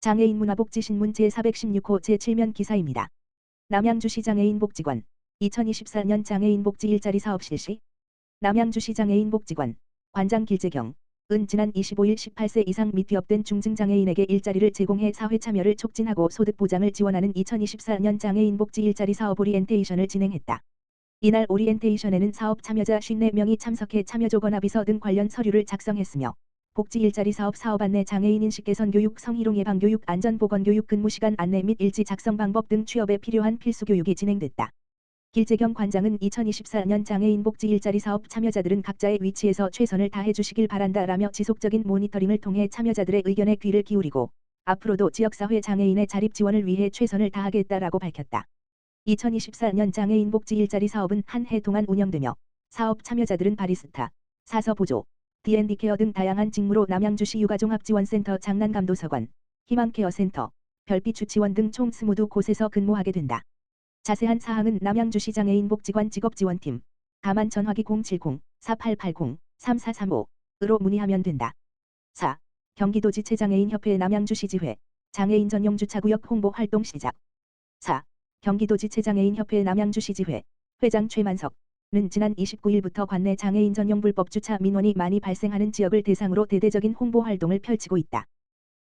장애인 문화복지신문 제416호 제7면 기사입니다. 남양주시 장애인 복지관 2024년 장애인 복지 일자리 사업 실시. 남양주시 장애인 복지관 관장 길재경 은 지난 25일 18세 이상 및 위협된 중증장애인에게 일자리를 제공해 사회 참여를 촉진하고 소득 보장을 지원하는 2024년 장애인 복지 일자리 사업 오리엔테이션을 진행했다. 이날 오리엔테이션에는 사업 참여자 54명이 참석해 참여조건 합의서 등 관련 서류를 작성했으며 복지 일자리 사업 사업 안내 장애인 인식 개선 교육 성희롱 예방 교육 안전 보건 교육 근무 시간 안내 및 일지 작성 방법 등 취업에 필요한 필수 교육이 진행됐다. 길재경 관장은 2024년 장애인 복지 일자리 사업 참여자들은 각자의 위치에서 최선을 다해 주시길 바란다라며 지속적인 모니터링을 통해 참여자들의 의견에 귀를 기울이고 앞으로도 지역사회 장애인의 자립 지원을 위해 최선을 다하겠다라고 밝혔다. 2024년 장애인 복지 일자리 사업은 한 해 동안 운영되며 사업 참여자들은 바리스타, 사서보조, D&D 케어 등 다양한 직무로 남양주시 육아종합지원센터 장난감도서관, 희망케어센터, 별빛 유치원 등 총 22곳에서 근무하게 된다. 자세한 사항은 남양주시 장애인 복지관 직업지원팀, 다만 전화기 070-4880-3435으로 문의하면 된다. 4. 경기도지체장애인협회 남양주시지회, 장애인 전용 주차구역 홍보 활동 시작. 4. 경기도지체장애인협회 남양주시지회, 회장 최만석 는 지난 29일부터 관내 장애인 전용 불법 주차 민원이 많이 발생하는 지역을 대상으로 대대적인 홍보 활동을 펼치고 있다.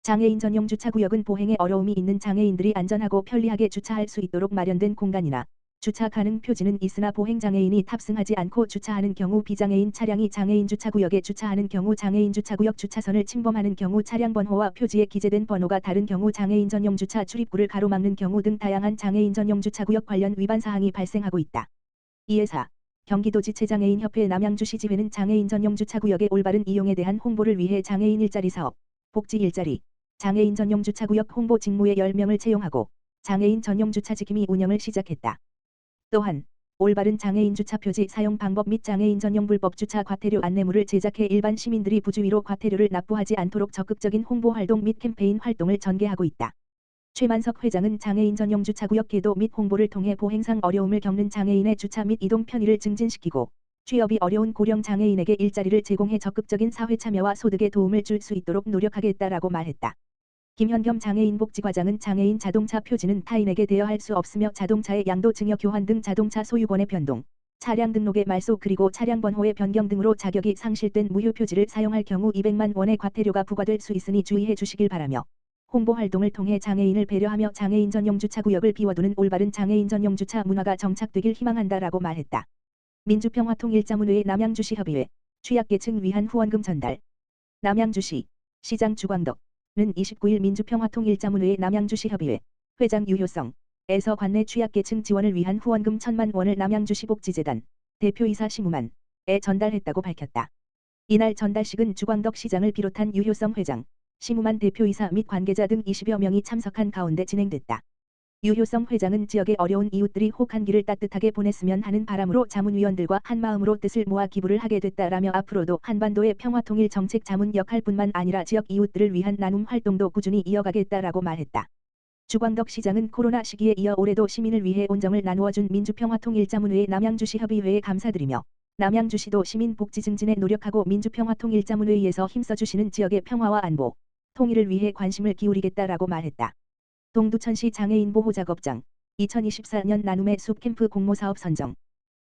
장애인 전용 주차구역은 보행에 어려움이 있는 장애인들이 안전하고 편리하게 주차할 수 있도록 마련된 공간이나 주차 가능 표지는 있으나 보행 장애인이 탑승하지 않고 주차하는 경우 비장애인 차량이 장애인 주차구역에 주차하는 경우 장애인 주차구역 주차선을 침범하는 경우 차량 번호와 표지에 기재된 번호가 다른 경우 장애인 전용 주차 출입구를 가로막는 경우 등 다양한 장애인 전용 주차구역 관련 위반 사항이 발생하고 있다. 이에 4. 경기도지체장애인협회 남양주시지회는 장애인 전용 주차구역의 올바른 이용에 대한 홍보를 위해 장애인 일자리 사업, 복지 일자리, 장애인 전용 주차구역 홍보 직무에 10명을 채용하고 장애인 전용 주차지킴이 운영을 시작했다. 또한 올바른 장애인 주차 표지 사용 방법 및 장애인 전용 불법 주차 과태료 안내물을 제작해 일반 시민들이 부주의로 과태료를 납부하지 않도록 적극적인 홍보 활동 및 캠페인 활동을 전개하고 있다. 최만석 회장은 장애인 전용 주차구역 개도 및 홍보를 통해 보행상 어려움을 겪는 장애인의 주차 및 이동 편의를 증진시키고 취업이 어려운 고령 장애인에게 일자리를 제공해 적극적인 사회 참여와 소득에 도움을 줄 수 있도록 노력하겠다라고 말했다. 김현겸 장애인 복지과장은 장애인 자동차 표지는 타인에게 대여할 수 없으며 자동차의 양도 증여 교환 등 자동차 소유권의 변동, 차량 등록의 말소 그리고 차량 번호의 변경 등으로 자격이 상실된 무효 표지를 사용할 경우 200만 원의 과태료가 부과될 수 있으니 주의해 주시길 바라며 홍보 활동을 통해 장애인을 배려하며 장애인 전용 주차구역을 비워두는 올바른 장애인 전용 주차 문화가 정착되길 희망한다라고 말했다. 민주평화통일자문회의 남양주시 협의회, 취약계층 위한 후원금 전달. 남양주시, 시장 주광덕 는 29일 민주평화통일자문회의 남양주시 협의회, 회장 유효성에서 관내 취약계층 지원을 위한 후원금 1,000만 원을 남양주시 복지재단, 대표이사 심우만에 전달했다고 밝혔다. 이날 전달식은 주광덕 시장을 비롯한 유효성 회장, 심우만 대표이사 및 관계자 등 20여 명이 참석한 가운데 진행됐다. 유효성 회장은 지역의 어려운 이웃들이 혹한기를 따뜻하게 보냈으면 하는 바람으로 자문위원들과 한마음으로 뜻을 모아 기부를 하게 됐다라며 앞으로도 한반도의 평화통일 정책 자문 역할뿐만 아니라 지역 이웃들을 위한 나눔 활동도 꾸준히 이어가겠다라고 말했다. 주광덕 시장은 코로나 시기에 이어 올해도 시민을 위해 온정을 나누어준 민주평화통일자문회의 남양주시 협의회에 감사드리며 남양주시도 시민 복지 증진에 노력하고 민주평화통일자문회의에서 힘써주시는 지역의 평화와 안보, 통일을 위해 관심을 기울이겠다라고 말했다. 동두천시 장애인 보호작업장 2024년 나눔의 숲 캠프 공모사업 선정.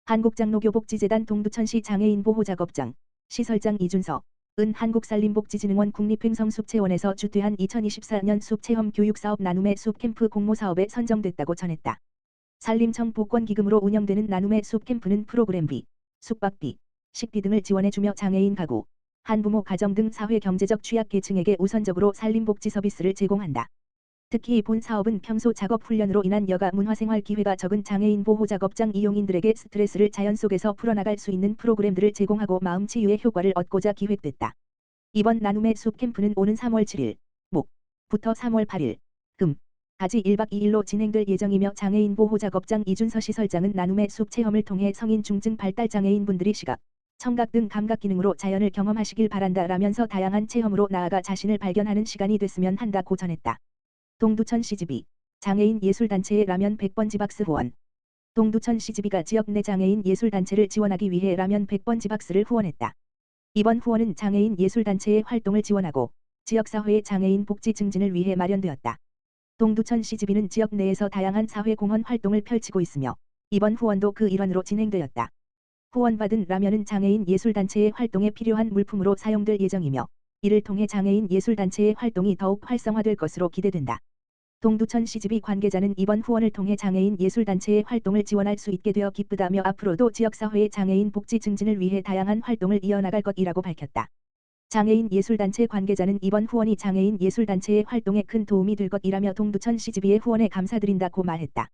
한국장로교복지재단 동두천시 장애인 보호작업장 시설장 이준서 은 한국산림복지진흥원 국립횡성숲체원에서 주최한 2024년 숲체험 교육사업 나눔의 숲 캠프 공모사업에 선정됐다고 전했다. 산림청 복권기금으로 운영되는 나눔의 숲 캠프는 프로그램비, 숙박비, 식비 등을 지원해주며 장애인 가구, 한부모 가정 등 사회 경제적 취약계층에게 우선적으로 산림복지 서비스를 제공한다. 특히 본 사업은 평소 작업 훈련으로 인한 여가 문화생활 기회가 적은 장애인 보호작업장 이용인들에게 스트레스를 자연 속에서 풀어나갈 수 있는 프로그램들을 제공하고 마음 치유의 효과를 얻고자 기획됐다. 이번 나눔의 숲 캠프는 오는 3월 7일 목부터 3월 8일 금까지 1박 2일로 진행될 예정이며 장애인 보호작업장 이준서 시설장은 나눔의 숲 체험을 통해 성인 중증 발달 장애인분들이 시각, 청각 등 감각 기능으로 자연을 경험하시길 바란다라면서 다양한 체험으로 나아가 자신을 발견하는 시간이 됐으면 한다고 전했다. 동두천 CGV, 장애인 예술단체의 라면 100번 지박스 후원. 동두천 CGV가 지역 내 장애인 예술단체를 지원하기 위해 라면 100번 지박스를 후원했다. 이번 후원은 장애인 예술단체의 활동을 지원하고 지역사회의 장애인 복지 증진을 위해 마련되었다. 동두천 CGV는 지역 내에서 다양한 사회공헌 활동을 펼치고 있으며 이번 후원도 그 일환으로 진행되었다. 후원받은 라면은 장애인 예술단체의 활동에 필요한 물품으로 사용될 예정이며 이를 통해 장애인 예술단체의 활동이 더욱 활성화될 것으로 기대된다. 동두천 CGV 관계자는 이번 후원을 통해 장애인 예술단체의 활동을 지원할 수 있게 되어 기쁘다며 앞으로도 지역사회의 장애인 복지 증진을 위해 다양한 활동을 이어나갈 것이라고 밝혔다. 장애인 예술단체 관계자는 이번 후원이 장애인 예술단체의 활동에 큰 도움이 될 것이라며 동두천 CGV의 후원에 감사드린다고 말했다.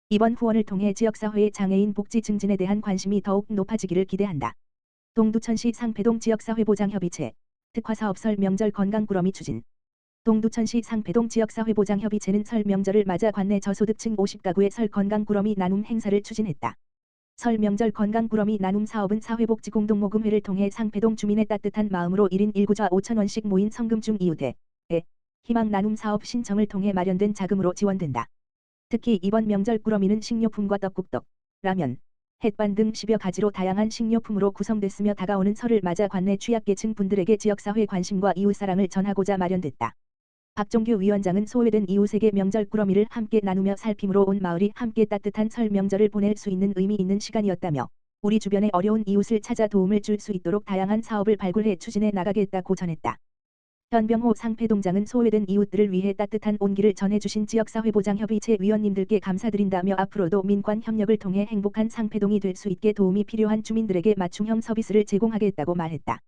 이번 후원을 통해 지역사회의 장애인 복지 증진에 대한 관심이 더욱 높아지기를 기대한다. 동두천시 상패동 지역사회보장협의체 특화사업 설 명절 건강꾸러미 추진. 동두천시 상패동 지역사회보장협의체는 설 명절을 맞아 관내 저소득층 50가구의 설 건강꾸러미 나눔 행사를 추진했다. 설 명절 건강꾸러미 나눔 사업은 사회복지공동모금회를 통해 상패동 주민의 따뜻한 마음으로 1인 1구좌 5,000원씩 모인 성금중 이웃에 희망 나눔 사업 신청을 통해 마련된 자금으로 지원된다. 특히 이번 명절 꾸러미는 식료품과 떡국떡, 라면, 햇반 등 10여 가지로 다양한 식료품으로 구성됐으며 다가오는 설을 맞아 관내 취약계층 분들에게 지역사회 관심과 이웃사랑을 전하고자 마련됐다. 박종규 위원장은 소외된 이웃에게 명절 꾸러미를 함께 나누며 살핌으로 온 마을이 함께 따뜻한 설 명절을 보낼 수 있는 의미 있는 시간이었다며 우리 주변에 어려운 이웃을 찾아 도움을 줄 수 있도록 다양한 사업을 발굴해 추진해 나가겠다고 전했다. 현병호 상패동장은 소외된 이웃들을 위해 따뜻한 온기를 전해주신 지역사회보장협의체 위원님들께 감사드린다며 앞으로도 민관 협력을 통해 행복한 상패동이 될 수 있게 도움이 필요한 주민들에게 맞춤형 서비스를 제공하겠다고 말했다.